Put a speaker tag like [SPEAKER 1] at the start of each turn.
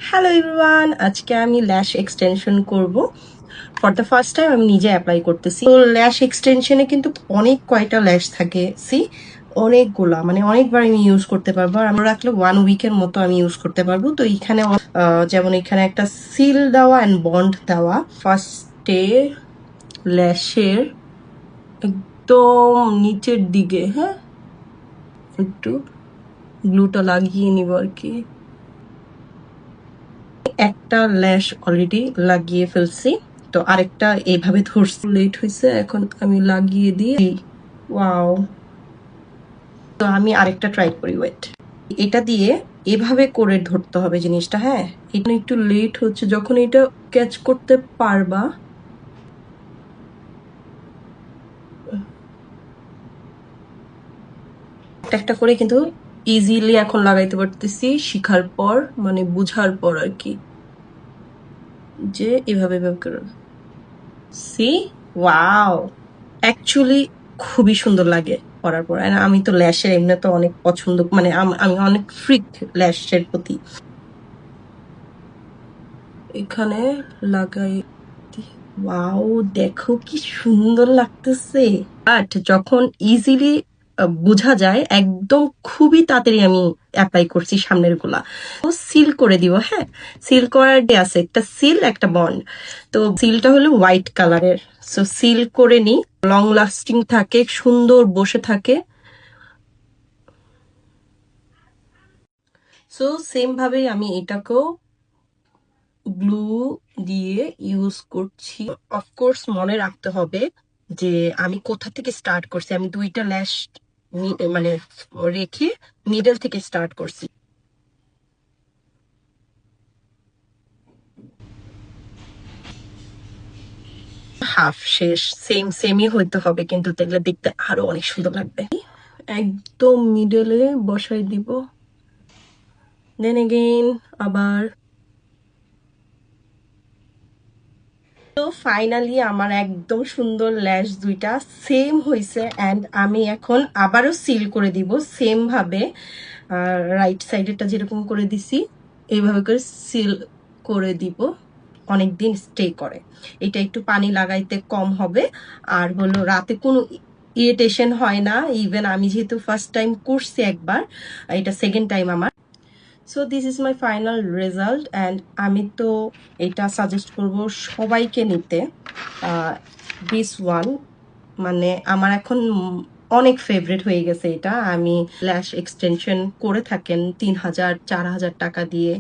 [SPEAKER 1] Hello everyone, আজকে আমি ল্যাশ এক্সটেনশন করব। ফর দ্য ফার্স্ট টাইম আমি নিজে অ্যাপ্লাই করতেছি। তো ল্যাশ এক্সটেনশনে কিন্তু অনেক কয়টা ল্যাশ থাকে, অনেকগুলা, মানে অনেকবার আমি ইউজ করতে পারবো। আর আমরা রাখলে 1 উইকের মতো আমি ইউজ করতে পারবো। তো এখানে যেমন এখানে একটা সিল দেওয়া অ্যান্ড বন্ড দেওয়া। ফার্স্টে ল্যাশের একদম নিচের দিকে, হ্যাঁ, একটু গ্লুটা লাগিয়ে নিব আর কি। একটা ল্যাশ অলরেডি লাগিয়ে ফেলছি, তো আরেকটা এইভাবে ধরছি। লেট হয়েছে, এখন আমি লাগিয়ে দিই। ওয়াও, তো আমি আরেকটা ট্রাই করি, ওয়েট। এটা দিয়ে এভাবে করে ধরতে হবে জিনিসটা। হ্যাঁ, এটা একটু লেট হচ্ছে, যখন এটা ক্যাচ করতে পারবা। একটা একটা করে কিন্তু ইজিলি এখন লাগাইতে পারতেছি, শিখার পর, মানে বুঝার পর আর কি, যে এভাবে এভাবে করে। সি, ওয়াও, অ্যাকচুয়ালি খুবই সুন্দর লাগে পরার পর। আর আমি তো ল্যাশের এমনি তো অনেক পছন্দ, মানে আমি অনেক ফ্রিক ল্যাশের প্রতি। এখানে লাগাই, ওয়াও, দেখো কি সুন্দর লাগতেছে। বাট যখন ইজিলি বোঝা যায়, একদম খুবই তাড়াতাড়ি আমি অ্যাপ্লাই করছি সামনের গুলা। সিল করে দিব, হ্যাঁ, সিল করার ডে আছে, একটা সিল একটা বন্ড। তো সিলটা হলো হোয়াইট কালারের, সো সিল করে নি, লং লাস্টিং থাকে, সুন্দর বসে থাকে। সো সেম ভাবেই আমি এটাকেও গ্লু দিয়ে ইউজ করছি। অফকোর্স মনে রাখতে হবে যে আমি কোথা থেকে স্টার্ট করছি। আমি দুইটা ল্যাশ মানে রেখে মিডল থেকে স্টার্ট করছি। হাফ শেষ, সেম সেমই হইতে হবে, কিন্তু দেখলে দেখতে আরো অনেক সুন্দর লাগবে। একদম মিডলে বসাই দিব, দেন এগেইন আবার। তো ফাইনালি আমার একদম সুন্দর ল্যাশ দুইটা সেম হয়েছে, অ্যান্ড আমি এখন আবারও সিল করে দিব সেম ভাবে। রাইট সাইডেরটা যেরকম করে দিছি, এইভাবে করে সিল করে দিব। অনেকদিন স্টে করে, এটা একটু পানি লাগাইতে কম হবে। আর হলো রাতে কোনো ইরিটেশন হয় না। ইভেন আমি যেহেতু ফার্স্ট টাইম করছি একবার, এটা সেকেন্ড টাইম আমার। So this is my final result, and আমি তো এটা সাজেস্ট করব সবাইকে নিতে। দিস ওয়ান, মানে আমার এখন অনেক ফেভারিট হয়ে গেছে এটা। আমি ল্যাশ এক্সটেনশন করে থাকেন 3,000 4,000 টাকা দিয়ে,